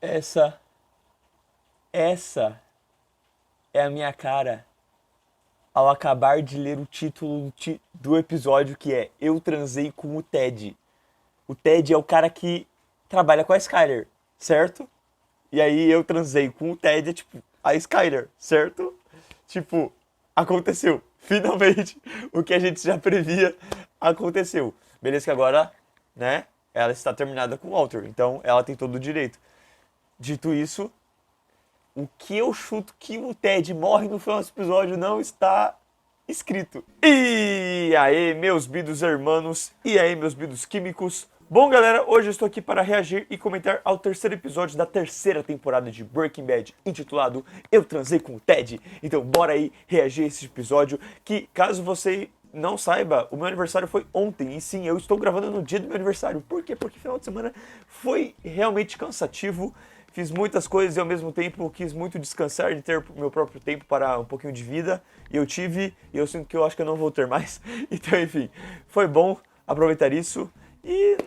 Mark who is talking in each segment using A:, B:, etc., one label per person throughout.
A: Essa, essa é a minha cara ao acabar de ler o título do episódio, que é Eu Transei com o Ted. O Ted é o cara que trabalha com a Skyler, certo? E aí eu transei com o Ted, é tipo, a Skyler, certo? Tipo, aconteceu. Finalmente, o que a gente já previa aconteceu. Beleza que agora, né, ela está terminada com o Walter, então ela tem todo o direito. Dito isso, o que eu chuto que o Ted morre no final desse episódio não está escrito. E aí, meus bidos hermanos, e aí, meus bidos químicos. Bom, galera, hoje eu estou aqui para reagir e comentar ao terceiro episódio da terceira temporada de Breaking Bad, intitulado Eu Transei com o Ted. Então, bora aí reagir a esse episódio, que, caso você não saiba, o meu aniversário foi ontem, e sim, eu estou gravando no dia do meu aniversário. Por quê? Porque final de semana foi realmente cansativo. Fiz muitas coisas e ao mesmo tempo quis muito descansar e ter meu próprio tempo para um pouquinho de vida. E eu tive, e eu sinto que eu acho que eu não vou ter mais. Então, enfim, foi bom aproveitar isso. E,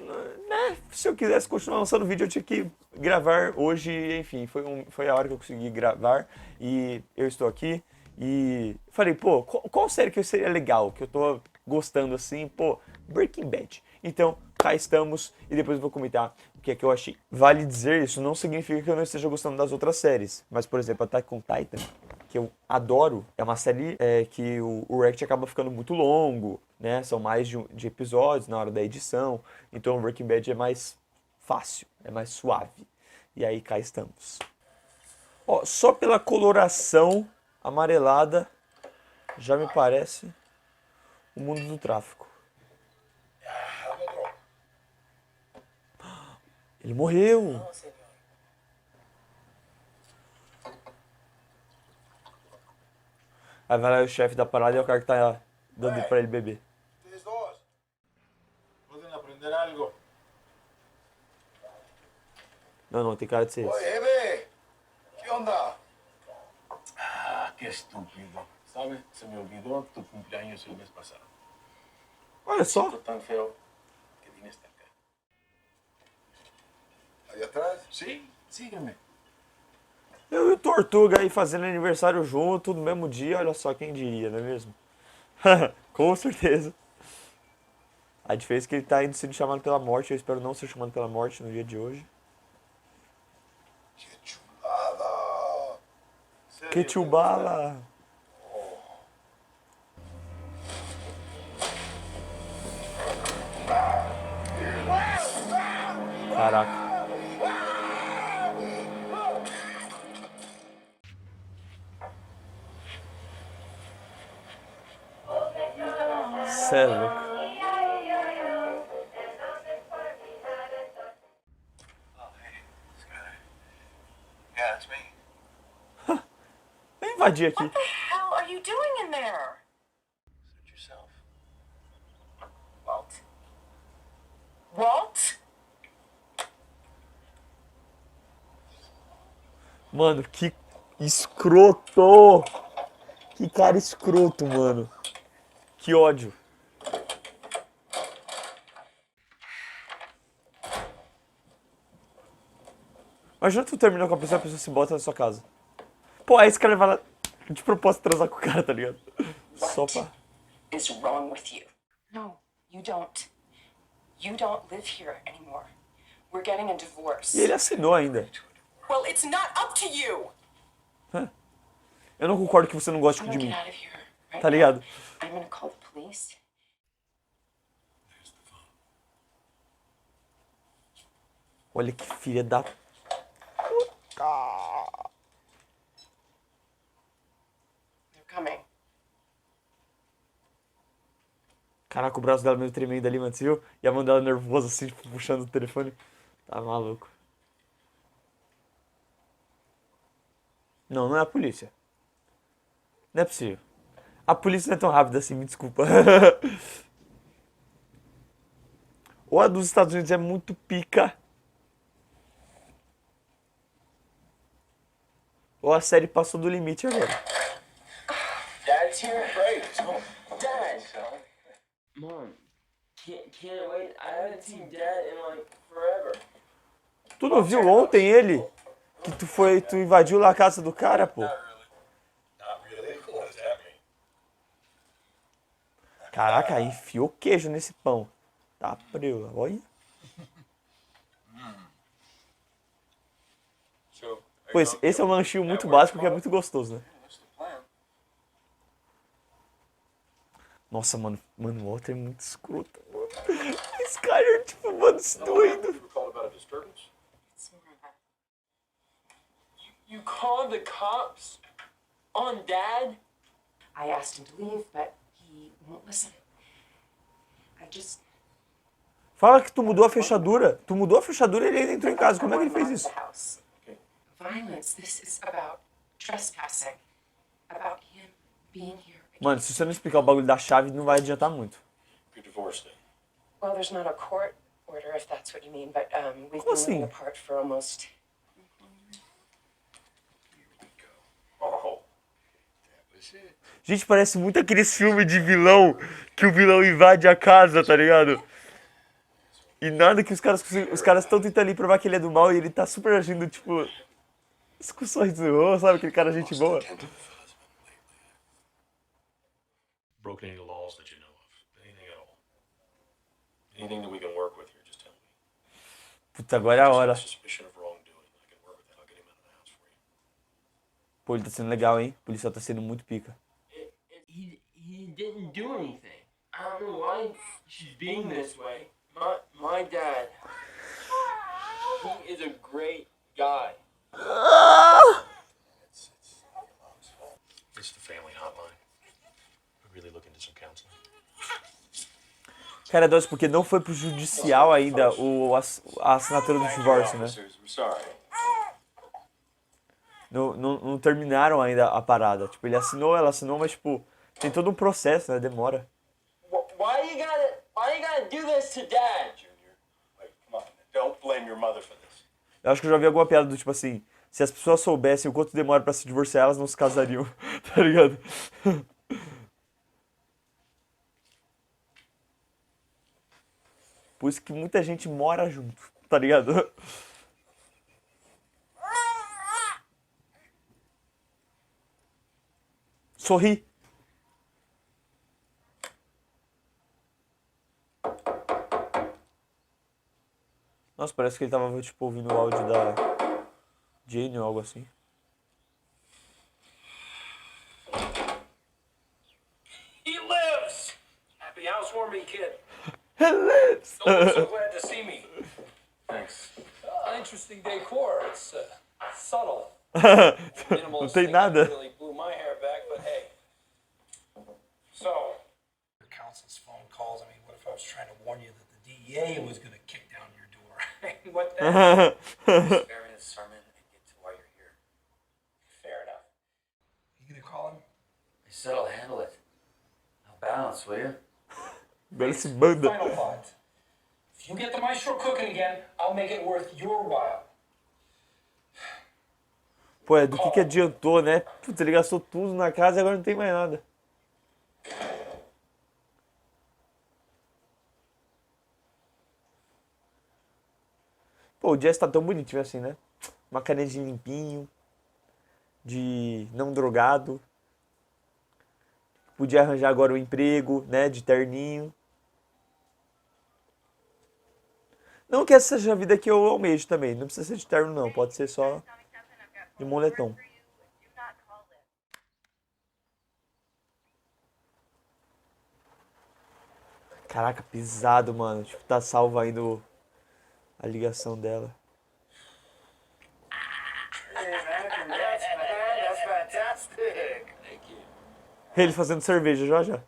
A: né, se eu quisesse continuar lançando vídeo, eu tinha que gravar hoje. Enfim, foi a hora que eu consegui gravar. E eu estou aqui. E falei, pô, qual série que seria legal? Que eu tô gostando assim? Pô, Breaking Bad. Então, cá estamos e depois eu vou comentar o que é que eu achei. Vale dizer, isso não significa que eu não esteja gostando das outras séries. Mas, por exemplo, Attack on Titan, que eu adoro, é uma série que o react acaba ficando muito longo, né? São mais de episódios na hora da edição. Então, o Breaking Bad é mais fácil, é mais suave. E aí, cá estamos. Ó, só pela coloração amarelada já me parece o mundo do tráfico. Ele morreu. Aí vai lá o chefe da parada e é o cara que tá dando pra ele beber.
B: Ustedes dos pueden aprender algo.
A: Não, não, tem cara de ser
B: Oye,
A: esse.
B: Eve, ¿qué onda?
C: Ah, qué estúpido. ¿Sabes? Se me olvidó tu cumpleaños el mes pasado.
A: Olha só.
C: Siento tan feo que vine hasta acá.
B: Allá atrás.
C: Sí, sígueme.
A: Eu e o Tortuga aí fazendo aniversário junto no mesmo dia, olha só quem diria, não é mesmo? Com certeza. A diferença é que ele tá indo sendo chamado pela morte, eu espero não ser chamado pela morte no dia de hoje.
B: ¡Qué chulada!
C: ¿Serio
A: Que
C: te
A: tio
C: gusta?
A: bala! Caraca. Cê é louco.
C: Oh, hey, Skyler. Yeah, it's me.
A: Vem invadir aqui.
D: What the hell are you doing in there?
C: Suit yourself.
D: Walt. Walt?
A: Mano, que escroto! Que cara escroto, mano. Que ódio. Imagina tu terminou com a pessoa se bota na sua casa. Pô, aí esse cara vai lá de propósito transar com o cara, tá ligado? Só pra...
D: Is wrong with you? No, you don't. You don't live here anymore. We're getting a divorce.
A: E ele assinou ainda.
D: Well, it's not up to you.
A: Eu não concordo que você não goste
D: I'm
A: de
D: gonna
A: mim.
D: get out of here. Right
A: Tá ligado?
D: now. I'm gonna call the police.
C: There's the phone.
A: Olha que filha da...
D: They're coming.
A: Caraca, o braço dela meio tremendo ali, mano. Você viu? E a mão dela nervosa, assim, tipo, puxando o telefone. Tá maluco. Não, não é a polícia. Não é possível. A polícia não é tão rápida assim, me desculpa. Ou a dos Estados Unidos é muito pica. Ou a série passou do limite agora.
D: Dad's here.
C: Great, it's home.
D: Dad.
E: Mom, can't wait. I haven't seen Dad in like forever.
A: Tu não viu ontem ele? Que tu invadiu lá a casa do cara, pô.
C: Not really. What does that mean?
A: Caraca, enfiou queijo nesse pão. Tá preula, olha.
C: So,
A: Pô, esse é um lanchinho muito básico que é muito gostoso, né?
C: That's the plan.
A: Nossa, mano, o Walter é muito escroto, mano. Skyler, tipo, mano, se doido.
C: You were called about a disturbance?
D: It's more of a
E: You called the cops on Dad?
D: I asked him to leave, but he won't listen. I just
A: Fala que tu mudou a fechadura. Tu mudou a fechadura e ele ainda entrou em casa. Como é que ele fez isso?
D: The house. Violence. This is about trespassing. About him being here.
A: Mano, se você não explicar o bagulho da chave, não vai adiantar muito.
C: Your divorce thing.
D: Well, there's not a court order, if that's what you mean, but we've
A: Como
D: been living
A: assim?
D: apart for almost.
C: Oh. That was it.
A: Gente, parece muito aqueles filmes de vilão que o vilão invade a casa, tá ligado? E nada que os caras estão tentando ali provar que ele é do mal e ele tá super agindo, tipo, discussões do horror, sabe? Aquele cara gente boa.
C: Broken any laws that you know of? Anything at all? Anything that we can work with here, just tell me.
A: Puta, agora é a hora.
C: Suspicion of wrongdoing. I can work with that. I'll get him out of the house for you.
A: Pô, ele tá sendo legal, hein? O policial tá sendo muito pica.
E: He didn't do anything. I don't know why she's being this way. My dad, he is a great guy.
C: It's the family hotline. We're really looking into some counseling.
A: Cara, doce, porque não foi pro judicial ainda a assinatura do divórcio, né?
C: Officers, we're sorry.
A: Não terminaram ainda a parada. Tipo, ele assinou, ela assinou, mas, tipo, tem todo um processo, né? Demora.
E: Why you gotta do this to Dad?
C: Junior, like, come on. Don't blame your mother for this.
A: Eu acho que eu já vi alguma piada do tipo assim, se as pessoas soubessem o quanto demora pra se divorciar, elas não se casariam, tá ligado? Por isso que muita gente mora junto, tá ligado? Sorri. Nossa, parece que ele tava, tipo, ouvindo o áudio da Jane ou algo assim.
F: He lives! Happy housewarming, kid.
A: Lives!
F: I'm so glad to see me.
C: Thanks.
F: Interesting decor. It's subtle.
A: Não tem nada.
F: Really blew my hair back, but hey. So, your counsel's phone calls. I mean, what if I was trying to warn you that the DEA was going to kick down your door? What the heck?
G: Spare his sermon and get to why you're here.
F: Fair enough. You gonna call him?
G: I said I'll handle it. Now balance, will you?
A: Agora se banda.
F: Final thought. If you get the maestro cooking again, I'll make it worth your while.
A: Pô, é do que adiantou, né? Putz, ele gastou tudo na casa e agora não tem mais nada. Pô, o Jess tá tão bonitinho assim, né? Uma carinha de limpinho, de não drogado. Podia arranjar agora um emprego, né? De terninho. Não que essa seja a vida que eu almejo também. Não precisa ser de terno, não. Pode ser só de moletom. Caraca, pesado, mano. Tipo, tá salvo ainda a ligação dela.
E: That's fantastic. Thank you.
A: Ele fazendo cerveja já já.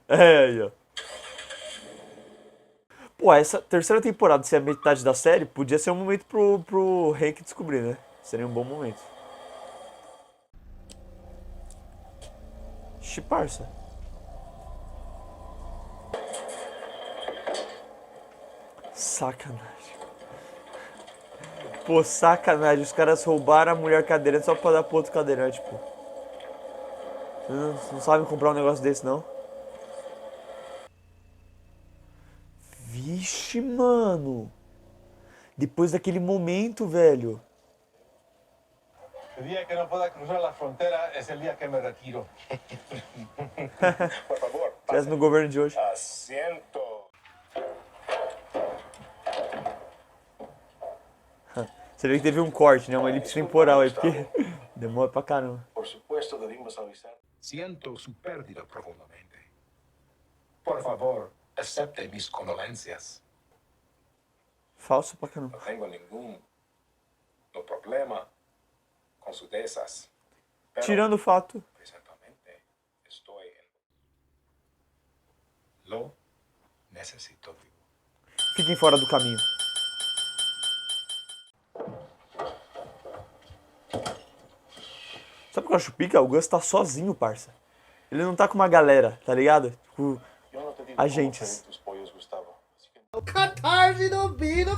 A: É, aí, ó. Pô, essa terceira temporada, se é a metade da série, podia ser um momento pro Hank descobrir, né? Seria um bom momento. Ixi, parça. Sacanagem. Pô, sacanagem. Os caras roubaram a mulher cadeirante só pra dar pro outro cadeirante, pô. Vocês não sabem comprar um negócio desse, não? Vixe, mano. Depois daquele momento, velho.
B: El día que no pueda cruzar la frontera es el día que me retiro. Por favor,
A: Tivesse no governo de hoje.
B: asiento.
A: Você vê que teve um corte, né? Uma elipse temporal aí, porque demora pra caramba.
B: Por supuesto, debimos avisar. Siento su pérdida profundamente. Por favor, acepte mis condolencias.
A: Falso pra caramba.
B: No tengo ningún problema con sus desas. Pero
A: Tirando o fato.
B: presentemente estoy en... Lo necesito vivo.
A: Fiquem fora do caminho. Sabe o que eu acho pica? O Gus tá sozinho, parça. Ele não tá com uma galera, tá ligado? Tipo,
B: Yo no te digo
A: agentes.
B: cómo pedir tus pollos, Gustavo. Así que
H: Catarse do Bino.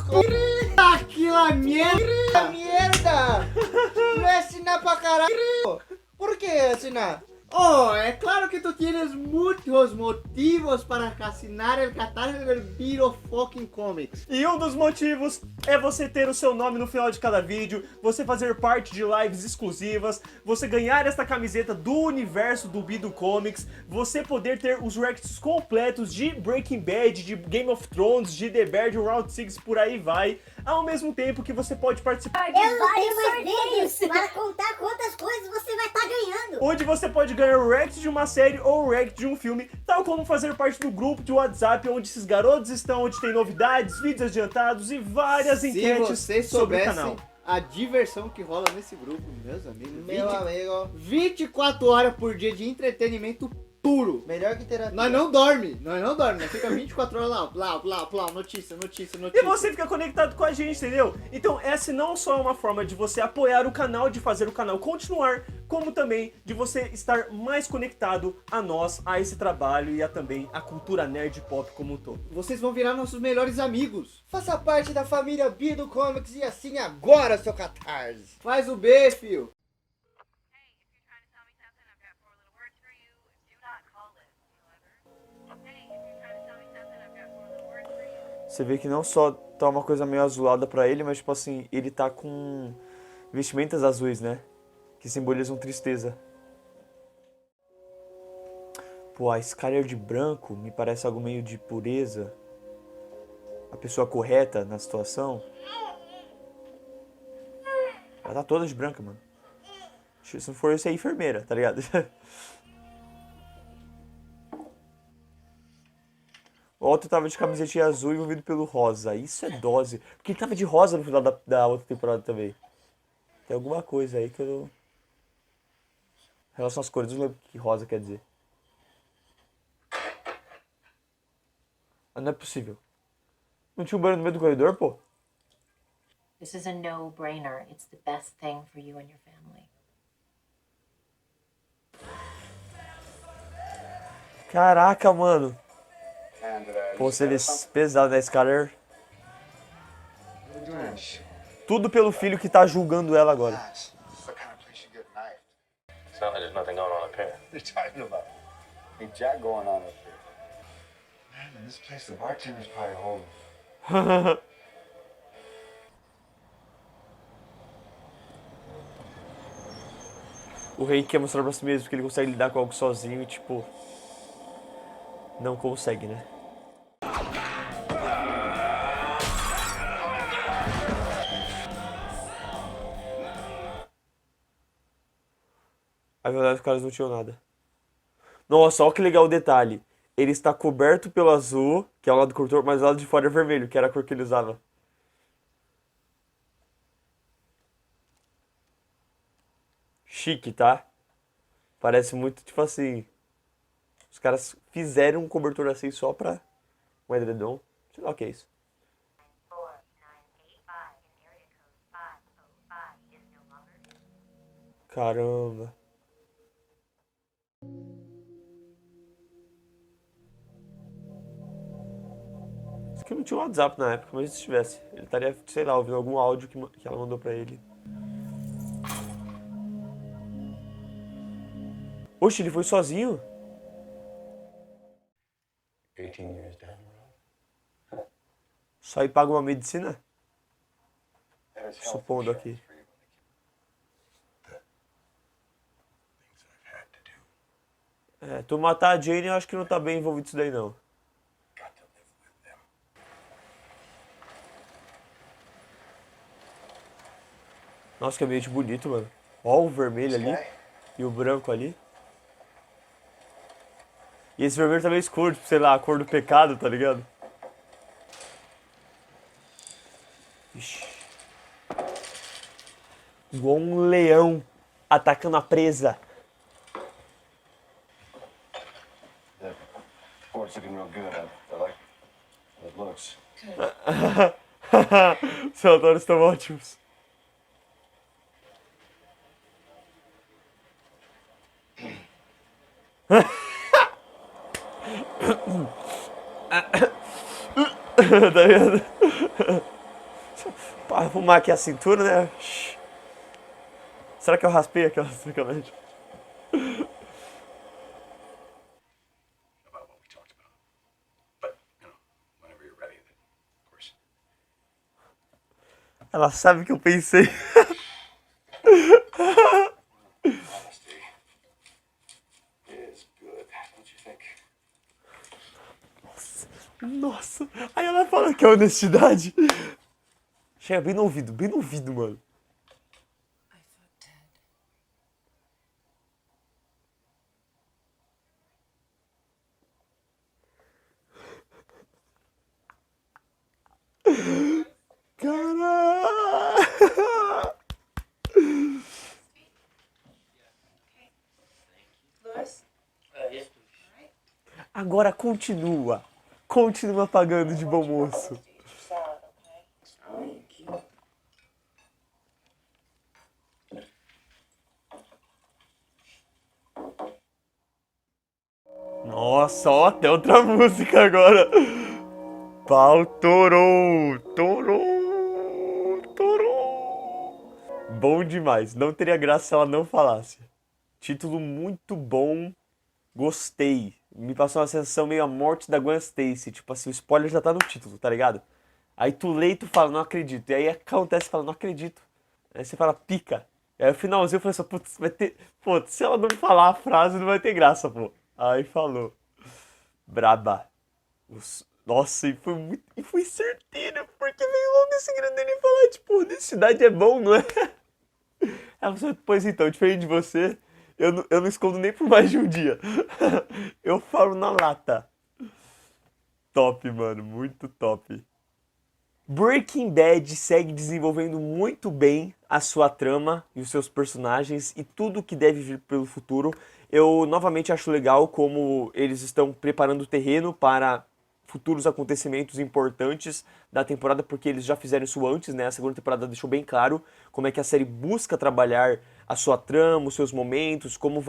H: Aquela merda! Não é assinar pra caralho! Por que assinar? Oh, é claro que tu tienes muitos motivos para assinar el Catarse del Bino fucking Comics.
A: E um dos motivos é você ter o seu nome no final de cada vídeo, você fazer parte de lives exclusivas, você ganhar esta camiseta do universo do Bido Comics, você poder ter os reacts completos de Breaking Bad, de Game of Thrones, de The Bear, de Round 6, por aí vai, ao mesmo tempo que você pode participar
I: Eu não tenho mais meios para contar quantas coisas você vai estar ganhando.
A: onde você pode ganhar o react de uma série ou o react de um filme, tal como fazer parte do grupo de WhatsApp onde esses garotos estão, onde tem novidades, vídeos adiantados e várias
H: Se
A: enquetes
H: vocês
A: sobre o
H: soubessem
A: canal.
H: a diversão que rola nesse grupo, meus amigos.
J: Meu amigo,
H: 24 horas por dia de entretenimento puro.
J: melhor que terapia.
H: Nós não dorme, nós fica 24 horas lá, plá, notícia.
A: E você fica conectado com a gente, entendeu? Então essa não só é uma forma de você apoiar o canal, de fazer o canal continuar, como também de você estar mais conectado a nós, a esse trabalho e a também a cultura nerd pop como um todo.
H: Vocês vão virar nossos melhores amigos.
J: Faça parte da família Bido Comics e assine agora seu Catarse.
H: Faz o B, fio.
A: Você vê que não só tá uma coisa meio azulada pra ele, mas tipo assim, ele tá com vestimentas azuis, né? Que simbolizam tristeza. Pô, a Skyler de branco me parece algo meio de pureza. A pessoa correta na situação. Ela tá toda de branca, mano. Se não for isso, é enfermeira, tá ligado? O Otto tava de camisetinha azul envolvido pelo rosa. Isso é dose. Porque ele tava de rosa no final da outra temporada também. Tem alguma coisa aí que eu não... Em relação às cores, eu não lembro o que rosa quer dizer. Ah, não é possível. Não tinha um banheiro no meio do corredor, pô?
K: This is a no-brainer. It's the best thing for you and your family.
A: Caraca, mano. Pô, se eles pesaram, né, Skyler? Tudo pelo filho que tá julgando ela agora.
C: It's not like there's nothing going on up here.
B: They're talking about. Hey, Jack going on up here. Man, in this place, the bartender's probably holding.
A: O rei quer mostrar pra si mesmo que ele consegue lidar com algo sozinho e, tipo... Não consegue, né? A verdade, os caras não tinham nada. Nossa, olha que legal o detalhe. Ele está coberto pelo azul, que é o lado do corredor, mas o lado de fora é vermelho, que era a cor que ele usava. Chique, tá? Parece muito, tipo assim... Os caras fizeram um cobertor assim só pra um edredom. Sei lá o que é isso. Caramba. Isso aqui não tinha WhatsApp na época, mas se tivesse, ele estaria, sei lá, ouvindo algum áudio que ela mandou pra ele. Oxe, ele foi sozinho?
C: 18 years down the road.
A: Só ir paga uma medicina? Supondo aqui. É, tu matar a Jane, eu acho que não tá bem envolvido isso daí, não. Nossa, que ambiente bonito, mano. Ó o vermelho ali e o branco ali. E esse vermelho tá meio escuro, tipo, sei lá, a cor do pecado, tá ligado? Ixi. Igual um leão atacando a presa.
B: Board's looking real good. I like how it looks.
A: Os relatórios estão ótimos. Tá vendo? Para arrumar aqui a cintura, né? Será que eu raspei aquela sacanagem?
B: About what we talked about. But, whenever you're ready, then, of course.
A: Ela sabe que eu pensei.
B: Honesty is good, don't you think?
A: Nossa. Aí ela fala que é honestidade. Chega bem no ouvido, mano. Caralho!
E: Louis? Yes, please.
A: Agora continua. Continua pagando de bom moço. Nossa, ó, tem outra música agora. Pau torou, torou, torou. Bom demais. Não teria graça se ela não falasse. Título muito bom. Gostei. Me passou uma sensação meio a morte da Gwen Stacy. Tipo assim, o spoiler já tá no título, tá ligado? Aí tu lê e tu fala, não acredito. E aí acontece, fala, não acredito. Aí você fala, pica. E aí no finalzinho eu falei assim, putz, vai ter... Pô, se ela não falar a frase, não vai ter graça, pô. Aí falou. Braba. Nossa, e foi muito... E foi certeiro, porque veio logo esse grande dele falar, tipo, honestidade é bom, não é? Ela falou, pois então, diferente de você, eu não escondo nem por mais de um dia. Eu falo na lata. Top, mano, muito top. Breaking Bad segue desenvolvendo muito bem a sua trama e os seus personagens e tudo que deve vir pelo futuro. Eu novamente acho legal como eles estão preparando o terreno para futuros acontecimentos importantes da temporada, porque eles já fizeram isso antes, né? A segunda temporada deixou bem claro como é que a série busca trabalhar a sua trama, os seus momentos, como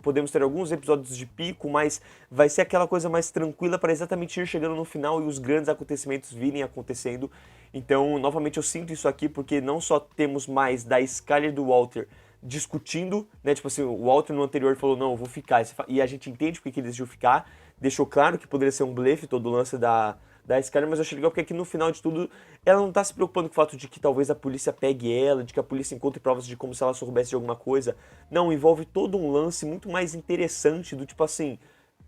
A: podemos ter alguns episódios de pico, mas vai ser aquela coisa mais tranquila para exatamente ir chegando no final e os grandes acontecimentos virem acontecendo. Então, novamente, eu sinto isso aqui porque não só temos mais da Skyler e do Walter discutindo, né? Tipo assim, o Walter no anterior falou, não, eu vou ficar. E a gente entende porque que ele decidiu ficar. Deixou claro que poderia ser um blefe todo o lance da Skyler, mas eu achei legal porque aqui no final de tudo ela não tá se preocupando com o fato de que talvez a polícia pegue ela, de que a polícia encontre provas de como se ela soubesse de alguma coisa. Não, envolve todo um lance muito mais interessante do tipo assim,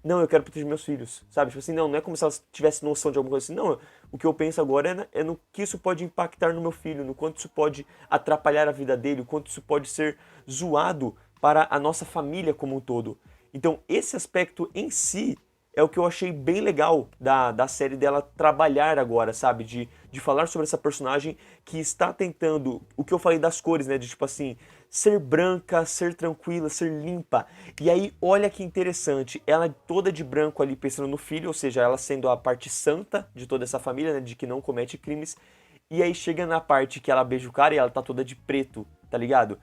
A: não, eu quero proteger meus filhos, sabe? Tipo assim, não é como se ela tivesse noção de alguma coisa assim, não, o que eu penso agora é no que isso pode impactar no meu filho, no quanto isso pode atrapalhar a vida dele, o quanto isso pode ser zoado para a nossa família como um todo. Então, esse aspecto em si é o que eu achei bem legal da série dela trabalhar agora, sabe? De falar sobre essa personagem que está tentando, o que eu falei das cores, né? De tipo assim, ser branca, ser tranquila, ser limpa. E aí, olha que interessante, ela toda de branco ali pensando no filho, ou seja, ela sendo a parte santa de toda essa família, né? De que não comete crimes. E aí chega na parte que ela beija o cara e ela tá toda de preto, tá ligado?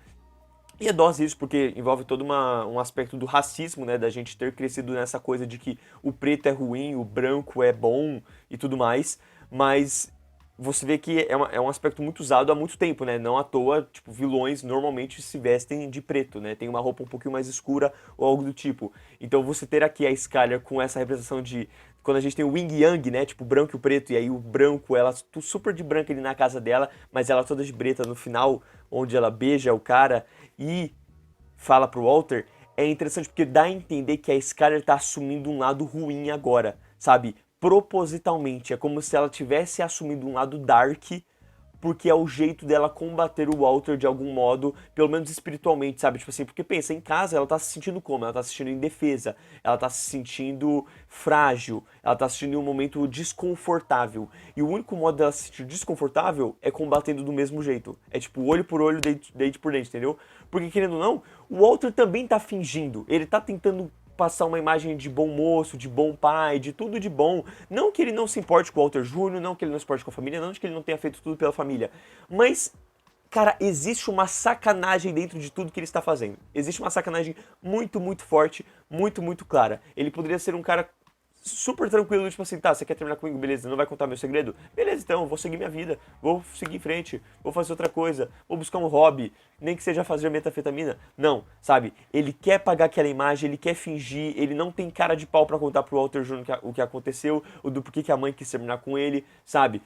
A: E é dose isso, porque envolve todo um aspecto do racismo, né? Da gente ter crescido nessa coisa de que o preto é ruim, o branco é bom e tudo mais. Mas você vê que é um aspecto muito usado há muito tempo, né? Não à toa, tipo, vilões normalmente se vestem de preto, né? Tem uma roupa um pouquinho mais escura ou algo do tipo. Então você ter aqui a Skyler com essa representação de quando a gente tem o yin e yang, né, tipo o branco e o preto, e aí o branco, ela super de branco ali na casa dela, mas ela toda de preta no final, onde ela beija o cara e fala pro Walter, é interessante porque dá a entender que a Skyler tá assumindo um lado ruim agora, sabe? Propositalmente, é como se ela tivesse assumido um lado dark, porque é o jeito dela combater o Walter de algum modo, pelo menos espiritualmente, sabe? Tipo assim, porque pensa, em casa ela tá se sentindo como? Ela tá se sentindo indefesa, ela tá se sentindo frágil, ela tá se sentindo em um momento desconfortável. E o único modo dela se sentir desconfortável é combatendo do mesmo jeito. É tipo, olho por olho, dente por dente, entendeu? Porque querendo ou não, o Walter também tá fingindo, ele tá tentando passar uma imagem de bom moço, de bom pai, de tudo de bom. Não que ele não se importe com o Walter Jr., não que ele não se importe com a família, não que ele não tenha feito tudo pela família. Mas, cara, existe uma sacanagem dentro de tudo que ele está fazendo. Existe uma sacanagem muito, muito forte, muito, muito clara. Ele poderia ser um cara super tranquilo, tipo assim, tá, você quer terminar comigo, beleza, não vai contar meu segredo? Beleza, então, vou seguir minha vida, vou seguir em frente, vou fazer outra coisa, vou buscar um hobby, nem que seja fazer metafetamina. Não, sabe? Ele quer pagar aquela imagem, ele quer fingir, ele não tem cara de pau pra contar pro Walter Jr. o que aconteceu, o do porquê que a mãe quis terminar com ele, sabe?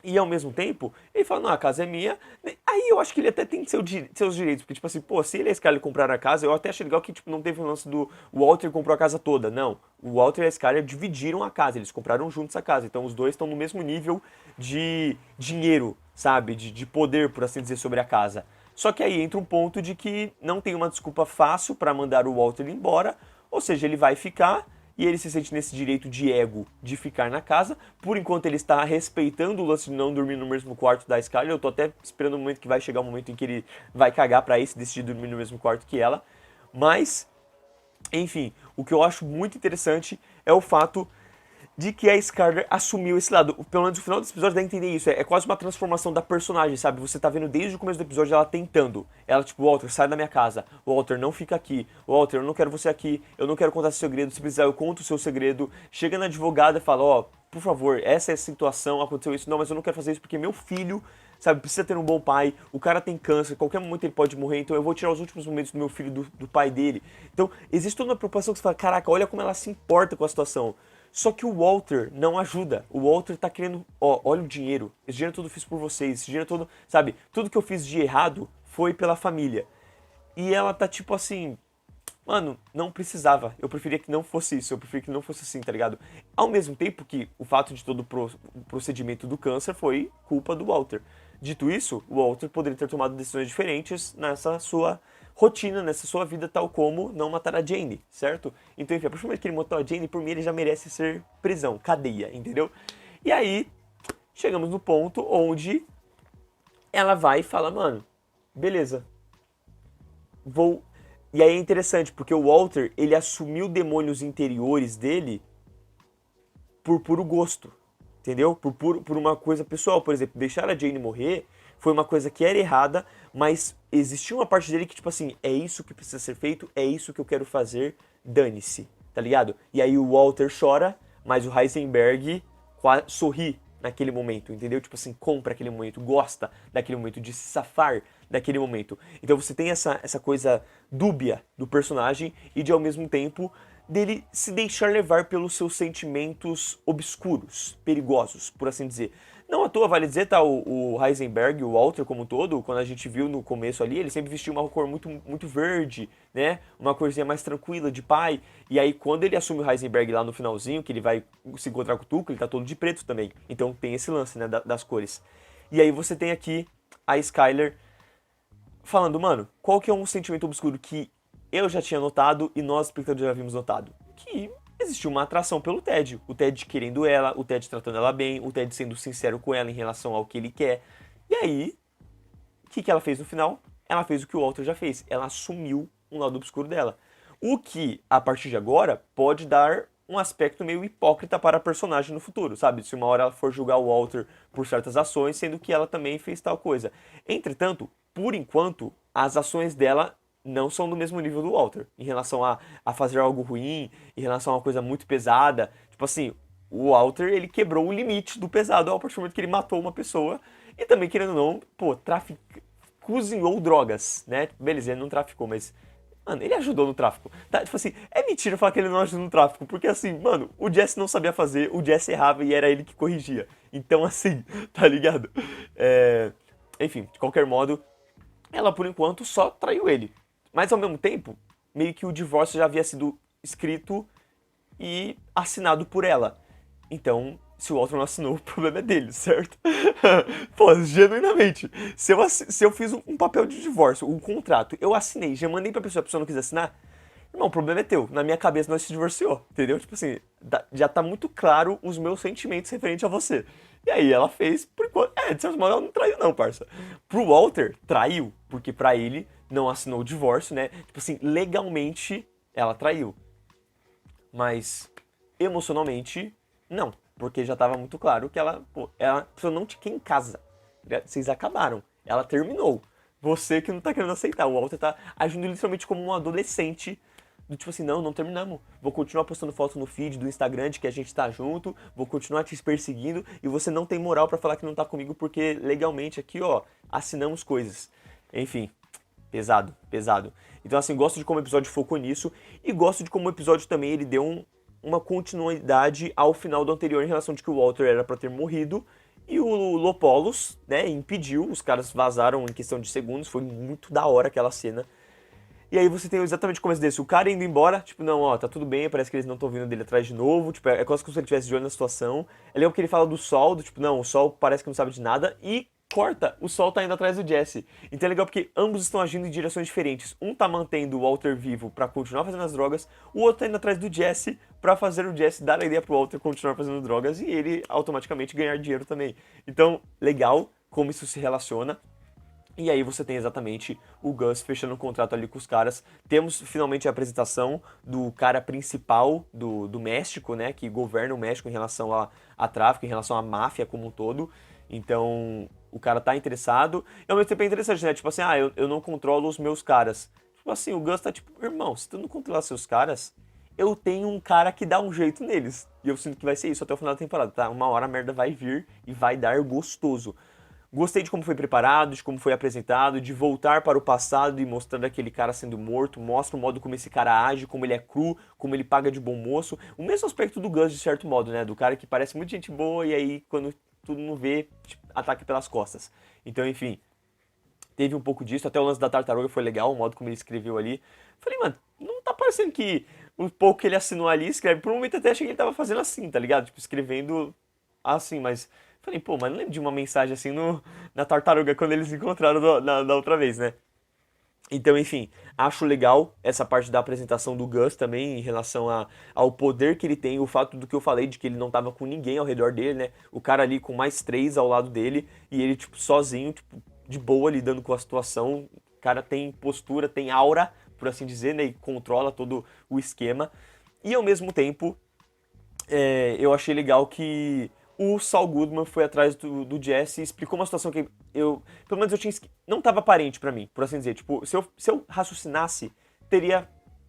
A: E ao mesmo tempo, ele fala, não, a casa é minha. Aí eu acho que ele até tem seus direitos. Porque, tipo assim, pô, se ele e a Skyler compraram a casa, eu até acho legal que, tipo, não teve o lance do Walter comprou a casa toda. Não. O Walter e a Skyler dividiram a casa. Eles compraram juntos a casa. Então os dois estão no mesmo nível de dinheiro, sabe? De poder, por assim dizer, sobre a casa. Só que aí entra um ponto de que não tem uma desculpa fácil pra mandar o Walter embora. Ou seja, ele vai ficar. E ele se sente nesse direito de ego de ficar na casa. Por enquanto ele está respeitando o lance de não dormir no mesmo quarto da Skyler. Eu tô até esperando o momento que vai chegar o momento em que ele vai cagar pra isso, decidir dormir no mesmo quarto que ela. Mas, enfim, o que eu acho muito interessante é o fato de que a Skyler assumiu esse lado. Pelo menos no final desse episódio dá a entender isso. É quase uma transformação da personagem, sabe? Você tá vendo desde o começo do episódio ela tentando. Ela tipo, Walter, sai da minha casa. Walter, não fica aqui. Walter, eu não quero você aqui. Eu não quero contar seu segredo. Se precisar, eu conto o seu segredo. Chega na advogada e fala, ó, por favor, essa é a situação, aconteceu isso. Não, mas eu não quero fazer isso porque meu filho, sabe, precisa ter um bom pai. O cara tem câncer, qualquer momento ele pode morrer. Então eu vou tirar os últimos momentos do meu filho do pai dele. Então existe toda uma preocupação que você fala, caraca, olha como ela se importa com a situação. Só que o Walter não ajuda. O Walter tá querendo, ó, olha o dinheiro. Esse dinheiro todo eu fiz por vocês. Esse dinheiro todo, sabe? Tudo que eu fiz de errado foi pela família. E ela tá tipo assim, mano, não precisava. Eu preferia que não fosse isso. Eu preferia que não fosse assim, tá ligado? Ao mesmo tempo que o fato de todo o procedimento do câncer foi culpa do Walter. Dito isso, o Walter poderia ter tomado decisões diferentes nessa sua rotina, nessa sua vida, tal como não matar a Jane, certo? Então, enfim, a partir do momento que ele matou a Jane, por mim ele já merece ser prisão, cadeia, entendeu? E aí, chegamos no ponto onde ela vai e fala, mano, beleza, vou... E aí é interessante, porque o Walter, ele assumiu demônios interiores dele por puro gosto, entendeu? Por uma coisa pessoal, por exemplo, deixar a Jane morrer foi uma coisa que era errada, mas existia uma parte dele que, tipo assim, é isso que precisa ser feito, é isso que eu quero fazer, dane-se, tá ligado? E aí o Walter chora, mas o Heisenberg sorri naquele momento, entendeu? Tipo assim, compra aquele momento, gosta daquele momento, de se safar daquele momento. Então você tem essa coisa dúbia do personagem e de, ao mesmo tempo, dele se deixar levar pelos seus sentimentos obscuros, perigosos, por assim dizer. Não à toa, vale dizer, tá, o Heisenberg, o Walter como um todo, quando a gente viu no começo ali, ele sempre vestiu uma cor muito, muito verde, né? Uma corzinha mais tranquila, de pai. E aí, quando ele assume o Heisenberg lá no finalzinho, que ele vai se encontrar com o Tuco, ele tá todo de preto também. Então tem esse lance, né, das cores. E aí você tem aqui a Skyler falando, mano, qual que é um sentimento obscuro que eu já tinha notado e nós, espectadores, já havíamos notado? Que existiu uma atração pelo Ted. O Ted querendo ela, o Ted tratando ela bem, o Ted sendo sincero com ela em relação ao que ele quer. E aí, o que ela fez no final? Ela fez o que o Walter já fez. Ela assumiu um lado obscuro dela. O que, a partir de agora, pode dar um aspecto meio hipócrita para a personagem no futuro, sabe? Se uma hora ela for julgar o Walter por certas ações, sendo que ela também fez tal coisa. Entretanto, por enquanto, as ações dela não são do mesmo nível do Walter, em relação a fazer algo ruim, em relação a uma coisa muito pesada. Tipo assim, o Walter, ele quebrou o limite do pesado ao partir do momento que ele matou uma pessoa, e também, querendo ou não, pô, cozinhou drogas, né? Beleza, ele não traficou, mas Mano, ele ajudou no tráfico. Tá? Tipo assim, é mentira falar que ele não ajudou no tráfico, porque assim, mano, o Jesse não sabia fazer, o Jesse errava e era ele que corrigia. Então assim, tá ligado? Enfim, de qualquer modo, ela por enquanto só traiu ele. Mas ao mesmo tempo, meio que o divórcio já havia sido escrito e assinado por ela. Então, se o Walter não assinou, o problema é dele, certo? Pô, genuinamente, se eu fiz um papel de divórcio, um contrato, eu assinei, já mandei pra pessoa, a pessoa não quis assinar, irmão, o problema é teu. Na minha cabeça nós se divorciou, entendeu? Tipo assim, já tá muito claro os meus sentimentos referentes a você. E aí ela fez, por enquanto, de certo modo ela não traiu não, parça. Pro Walter, traiu, porque pra ele não assinou o divórcio, né? Tipo assim, legalmente ela traiu. Mas emocionalmente, não. Porque já tava muito claro que ela não te quer em casa. Vocês acabaram. Ela terminou. Você que não tá querendo aceitar. O Walter tá agindo literalmente como um adolescente. Do tipo assim, não terminamos. Vou continuar postando foto no feed do Instagram de que a gente tá junto. Vou continuar te perseguindo. E você não tem moral pra falar que não tá comigo porque legalmente aqui, ó, assinamos coisas. Enfim, pesado. Então assim, gosto de como o episódio focou nisso. E gosto de como o episódio também ele deu uma continuidade ao final do anterior em relação de que o Walter era pra ter morrido e o Lopolos, né, impediu, os caras vazaram em questão de segundos, foi muito da hora aquela cena. E aí você tem exatamente o começo desse, o cara indo embora, tipo, não, ó, tá tudo bem, parece que eles não estão vindo dele atrás de novo, tipo, é quase como se ele estivesse de olho na situação. É legal porque ele fala do sol, do tipo, não, o sol parece que não sabe de nada, e corta, o sol tá indo atrás do Jesse. Então é legal porque ambos estão agindo em direções diferentes. Um tá mantendo o Walter vivo pra continuar fazendo as drogas, o outro tá indo atrás do Jesse pra fazer o Jesse dar a ideia pro Walter continuar fazendo drogas e ele automaticamente ganhar dinheiro também. Então, legal como isso se relaciona. E aí você tem exatamente o Gus fechando um contrato ali com os caras. Temos finalmente a apresentação do cara principal do México, né, que governa o México em relação a tráfico, em relação à máfia como um todo. Então, o cara tá interessado. E ao mesmo tempo é interessante, né? Tipo assim, eu não controlo os meus caras. Tipo assim, o Gus tá tipo, irmão, se tu não controlar seus caras, eu tenho um cara que dá um jeito neles. E eu sinto que vai ser isso até o final da temporada, tá? Uma hora a merda vai vir e vai dar gostoso. Gostei de como foi preparado, de como foi apresentado, de voltar para o passado e mostrando aquele cara sendo morto, mostra o modo como esse cara age, como ele é cru, como ele paga de bom moço. O mesmo aspecto do Gus, de certo modo, né? Do cara que parece muito gente boa e aí, quando tudo não vê, tipo, ataca pelas costas. Então, enfim, teve um pouco disso. Até o lance da tartaruga foi legal, o modo como ele escreveu ali. Falei, mano, não tá parecendo que o pouco que ele assinou ali, escreve. Por um momento até achei que ele tava fazendo assim, tá ligado? Tipo, escrevendo assim, mas... Falei, pô, mas não lembro de uma mensagem assim na tartaruga quando eles se encontraram da outra vez, né? Então, enfim, acho legal essa parte da apresentação do Gus também em relação ao poder que ele tem, o fato do que eu falei, de que ele não tava com ninguém ao redor dele, né? O cara ali com mais 3 ao lado dele e ele, tipo, sozinho, tipo, de boa, lidando com a situação. O cara tem postura, tem aura, por assim dizer, né? E controla todo o esquema. E, ao mesmo tempo, eu achei legal que o Saul Goodman foi atrás do Jesse e explicou uma situação que pelo menos eu tinha, não estava aparente pra mim, por assim dizer. Tipo, se eu raciocinasse,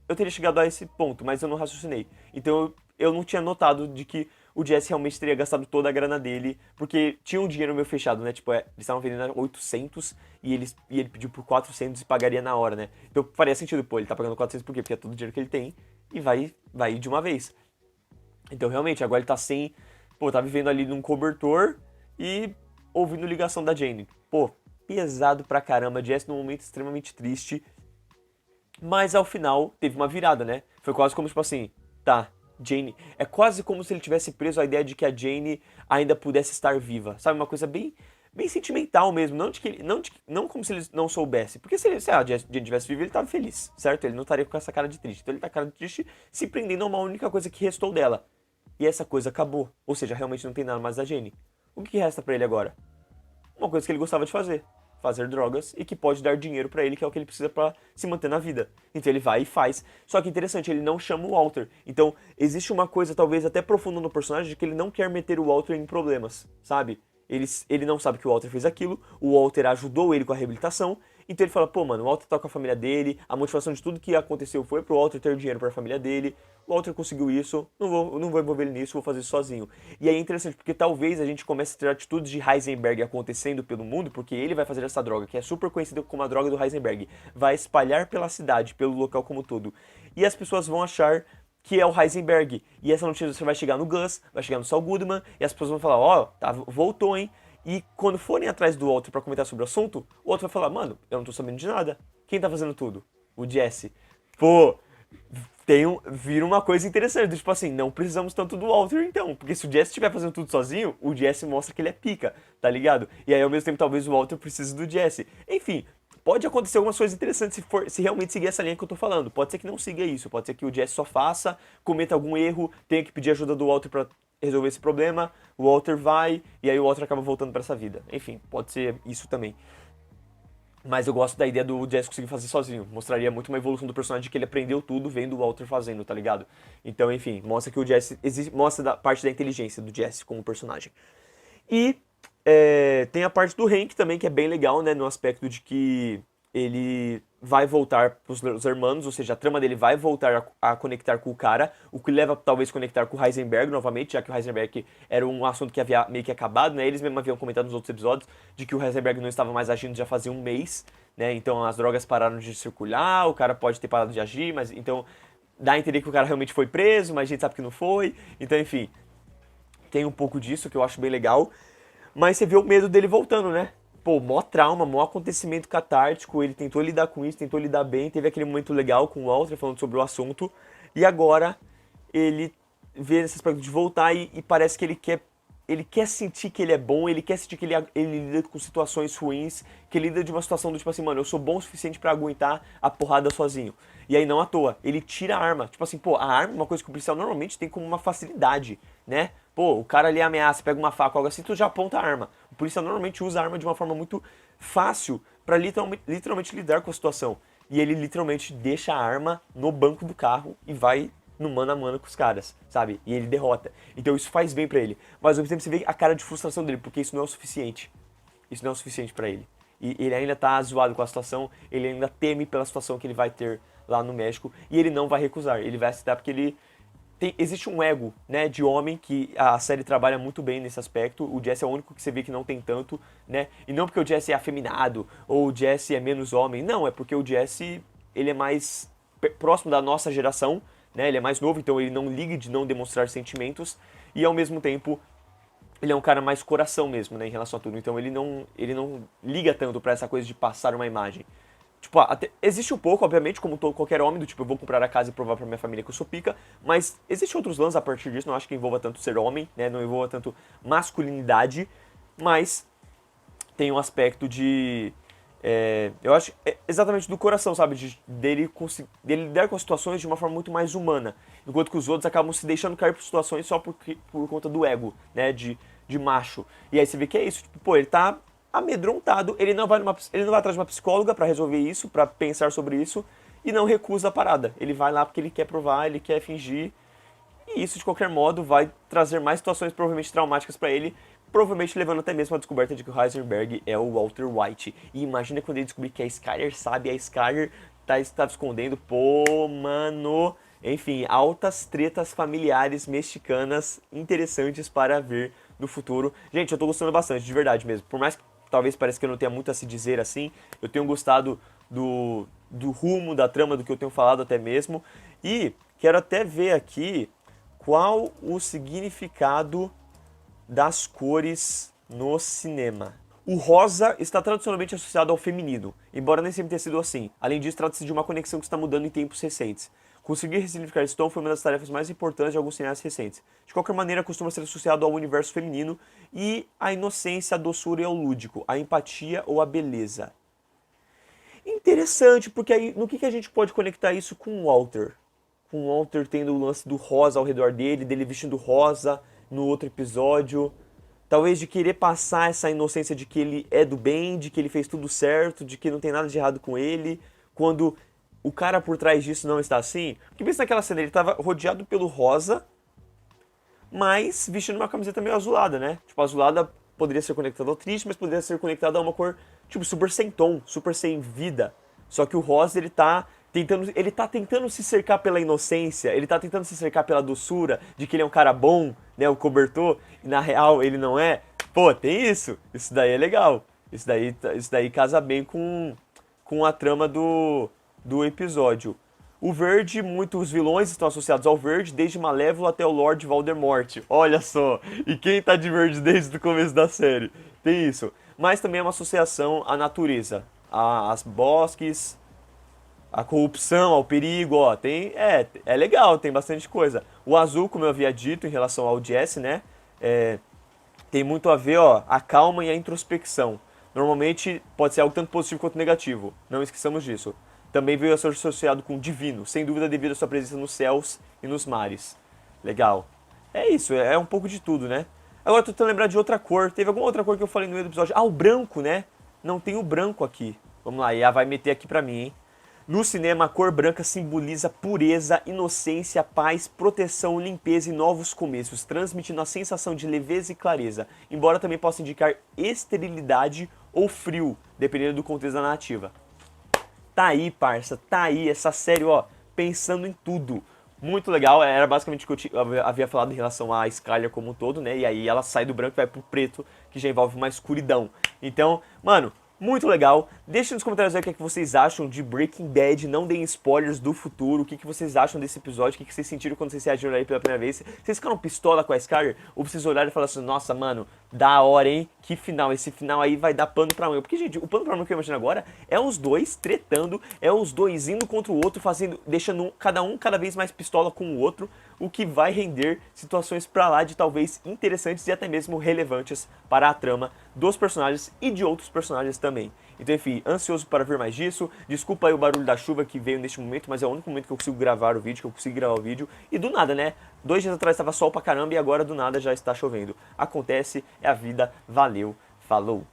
A: eu teria chegado a esse ponto, mas eu não raciocinei. Então eu não tinha notado de que o Jesse realmente teria gastado toda a grana dele, porque tinha um dinheiro meio fechado, né? Tipo, eles estavam vendendo a 800 e ele pediu por 400 e pagaria na hora, né? Então faria sentido, pô, ele tá pagando 400 por quê? Porque é todo o dinheiro que ele tem e vai ir de uma vez. Então realmente, agora ele tá sem... Pô, tá vivendo ali num cobertor e ouvindo ligação da Jane. Pô, pesado pra caramba, Jesse num momento extremamente triste. Mas ao final teve uma virada, né? Foi quase como, tipo assim, tá, Jane... É quase como se ele tivesse preso a ideia de que a Jane ainda pudesse estar viva. Sabe, uma coisa bem sentimental mesmo. Não como se ele não soubesse. Porque se a Jane tivesse viva, ele tava feliz, certo? Ele não estaria com essa cara de triste. Então ele tá com cara de triste se prendendo a uma única coisa que restou dela. E essa coisa acabou. Ou seja, realmente não tem nada mais da Jane. O que resta pra ele agora? Uma coisa que ele gostava de fazer. Fazer drogas e que pode dar dinheiro pra ele, que é o que ele precisa pra se manter na vida. Então ele vai e faz. Só que interessante, ele não chama o Walter. Então existe uma coisa talvez até profunda no personagem de que ele não quer meter o Walter em problemas, sabe? Ele não sabe que o Walter fez aquilo, o Walter ajudou ele com a reabilitação, Então ele fala, pô, mano, o Walter tá com a família dele, a motivação de tudo que aconteceu foi pro Walter ter dinheiro pra família dele, o Walter conseguiu isso, não vou envolver ele nisso, vou fazer isso sozinho. E aí é interessante, porque talvez a gente comece a ter atitudes de Heisenberg acontecendo pelo mundo, porque ele vai fazer essa droga, que é super conhecida como a droga do Heisenberg, vai espalhar pela cidade, pelo local como todo. E as pessoas vão achar que é o Heisenberg. E essa notícia vai chegar no Gus, vai chegar no Saul Goodman, e as pessoas vão falar, ó, tá, voltou, hein? E quando forem atrás do Walter pra comentar sobre o assunto, o Walter vai falar, mano, eu não tô sabendo de nada. Quem tá fazendo tudo? O Jesse. Pô, vira uma coisa interessante, tipo assim, não precisamos tanto do Walter então, porque se o Jesse estiver fazendo tudo sozinho, o Jesse mostra que ele é pica, tá ligado? E aí ao mesmo tempo talvez o Walter precise do Jesse. Enfim, pode acontecer algumas coisas interessantes se realmente seguir essa linha que eu tô falando. Pode ser que não siga isso, pode ser que o Jesse só faça, cometa algum erro, tenha que pedir ajuda do Walter pra resolver esse problema, o Walter vai, e aí o Walter acaba voltando pra essa vida. Enfim, pode ser isso também. Mas eu gosto da ideia do Jesse conseguir fazer sozinho. Mostraria muito uma evolução do personagem, que ele aprendeu tudo vendo o Walter fazendo, tá ligado? Então, enfim, mostra que o Jesse mostra parte da inteligência do Jesse como personagem. E tem a parte do Hank também, que é bem legal, né? No aspecto de que ele vai voltar pros irmãos, ou seja, a trama dele vai voltar a conectar com o cara, o que leva talvez a conectar com o Heisenberg novamente, já que o Heisenberg era um assunto que havia meio que acabado, né? Eles mesmo haviam comentado nos outros episódios de que o Heisenberg não estava mais agindo já fazia um mês, né? Então as drogas pararam de circular, o cara pode ter parado de agir, mas então dá a entender que o cara realmente foi preso, mas a gente sabe que não foi. Então, enfim, tem um pouco disso que eu acho bem legal. Mas você vê o medo dele voltando, né? Pô, mó trauma, mó acontecimento catártico, ele tentou lidar com isso, tentou lidar bem, teve aquele momento legal com o Walter falando sobre o assunto, e agora ele vê esse aspecto de voltar e parece que ele quer sentir que ele é bom, ele quer sentir que ele lida com situações ruins, que ele lida de uma situação do tipo assim, mano, eu sou bom o suficiente pra aguentar a porrada sozinho. E aí não à toa, ele tira a arma. Tipo assim, pô, a arma é uma coisa que o policial normalmente tem como uma facilidade, né? Pô, o cara ali ameaça, pega uma faca, algo assim, tu já aponta a arma. O policial normalmente usa a arma de uma forma muito fácil pra literalmente lidar com a situação. E ele literalmente deixa a arma no banco do carro e vai no mano a mano com os caras, sabe? E ele derrota. Então isso faz bem pra ele. Mas ao mesmo tempo você vê a cara de frustração dele, porque isso não é o suficiente. Isso não é o suficiente pra ele. E ele ainda tá zoado com a situação, ele ainda teme pela situação que ele vai ter lá no México, e ele não vai recusar, ele vai aceitar porque ele existe um ego, né, de homem que a série trabalha muito bem nesse aspecto. O Jesse é o único que você vê que não tem tanto, né? E não porque o Jesse é afeminado ou o Jesse é menos homem, não, é porque o Jesse ele é mais próximo da nossa geração, né? Ele é mais novo, então ele não liga de não demonstrar sentimentos e ao mesmo tempo ele é um cara mais coração mesmo, né, em relação a tudo. Então ele não liga tanto pra essa coisa de passar uma imagem. Tipo, existe um pouco, obviamente, como qualquer homem, do tipo, eu vou comprar a casa e provar pra minha família que eu sou pica, mas existem outros lances a partir disso, não acho que envolva tanto ser homem, né, não envolva tanto masculinidade, mas tem um aspecto de, eu acho, exatamente do coração, sabe, dele lidar com as situações de uma forma muito mais humana, enquanto que os outros acabam se deixando cair por situações só por conta do ego, né, de macho. E aí você vê que é isso, tipo, pô, ele tá amedrontado, ele não vai atrás de uma psicóloga pra resolver isso, pra pensar sobre isso, e não recusa a parada. Ele vai lá porque ele quer provar, ele quer fingir, e isso de qualquer modo vai trazer mais situações provavelmente traumáticas pra ele, provavelmente levando até mesmo a descoberta de que o Heisenberg é o Walter White. E imagina quando ele descobrir que a Skyler sabe, a Skyler tá escondendo, pô, mano... Enfim, altas tretas familiares mexicanas interessantes para ver no futuro. Gente, eu tô gostando bastante, de verdade mesmo. Por mais que talvez pareça que eu não tenha muito a se dizer assim, eu tenho gostado do rumo, da trama, do que eu tenho falado até mesmo. E quero até ver aqui qual o significado das cores no cinema. O rosa está tradicionalmente associado ao feminino, embora nem sempre tenha sido assim. Além disso, trata-se de uma conexão que está mudando em tempos recentes. Conseguir ressignificar esse tom foi uma das tarefas mais importantes de alguns cineastas recentes. De qualquer maneira, costuma ser associado ao universo feminino e à inocência, a doçura e ao lúdico, a empatia ou a beleza. Interessante, porque aí no que a gente pode conectar isso com o Walter? Com o Walter tendo o lance do rosa ao redor dele vestindo rosa no outro episódio. Talvez de querer passar essa inocência de que ele é do bem, de que ele fez tudo certo, de que não tem nada de errado com ele, quando o cara por trás disso não está assim. Porque pensa naquela cena, ele estava rodeado pelo rosa, mas vestindo uma camiseta meio azulada, né? Tipo, azulada poderia ser conectado ao triste, mas poderia ser conectado a uma cor, tipo, super sem tom, super sem vida. Só que o rosa, ele tá tentando se cercar pela inocência, ele tá tentando se cercar pela doçura, de que ele é um cara bom, né, o cobertor, e na real ele não é. Pô, tem isso. Isso daí é legal. Isso daí casa bem com a trama do episódio. O verde, muitos vilões estão associados ao verde, desde Malévola até o Lord Voldemort. Olha só, e quem tá de verde desde o começo da série? Tem isso. Mas também é uma associação à natureza, às bosques, à corrupção, ao perigo, ó. É legal, tem bastante coisa. O azul, como eu havia dito em relação ao Jesse, né? Tem muito a ver, ó, a calma e a introspecção. Normalmente pode ser algo tanto positivo quanto negativo. Não esqueçamos disso. Também veio a ser associado com o divino, sem dúvida devido à sua presença nos céus e nos mares. Legal. É isso, é um pouco de tudo, né? Agora eu tô tentando lembrar de outra cor. Teve alguma outra cor que eu falei no meio do episódio? Ah, o branco, né? Não tem o branco aqui. Vamos lá, Iá vai meter aqui pra mim, hein? No cinema, a cor branca simboliza pureza, inocência, paz, proteção, limpeza e novos começos, transmitindo a sensação de leveza e clareza, embora também possa indicar esterilidade ou frio, dependendo do contexto da narrativa. Tá aí, parça, tá aí essa série, ó, pensando em tudo. Muito legal, era basicamente o que eu havia falado em relação à Skyler como um todo, né? E aí ela sai do branco e vai pro preto, que já envolve uma escuridão. Então, mano, muito legal. Deixem nos comentários aí o que, é que vocês acham de Breaking Bad. Não deem spoilers do futuro. O que, que vocês acham desse episódio? O que, que vocês sentiram quando vocês reagiram aí pela primeira vez? Vocês ficaram pistola com a Skyler? Ou vocês olharam e falaram assim, nossa, mano, da hora, hein? Que final. Esse final aí vai dar pano pra manga. Porque, gente, o pano pra manga que eu imagino agora é os dois tretando, é os dois indo contra o outro, deixando cada vez mais pistola com o outro, o que vai render situações pra lá de talvez interessantes e até mesmo relevantes para a trama dos personagens e de outros personagens também. Então, enfim, ansioso para ver mais disso. Desculpa aí o barulho da chuva que veio neste momento, mas é o único momento que eu consigo gravar o vídeo, que eu consigo gravar o vídeo. E do nada, né? 2 dias atrás estava sol pra caramba e agora do nada já está chovendo. Acontece, é a vida. Valeu, falou!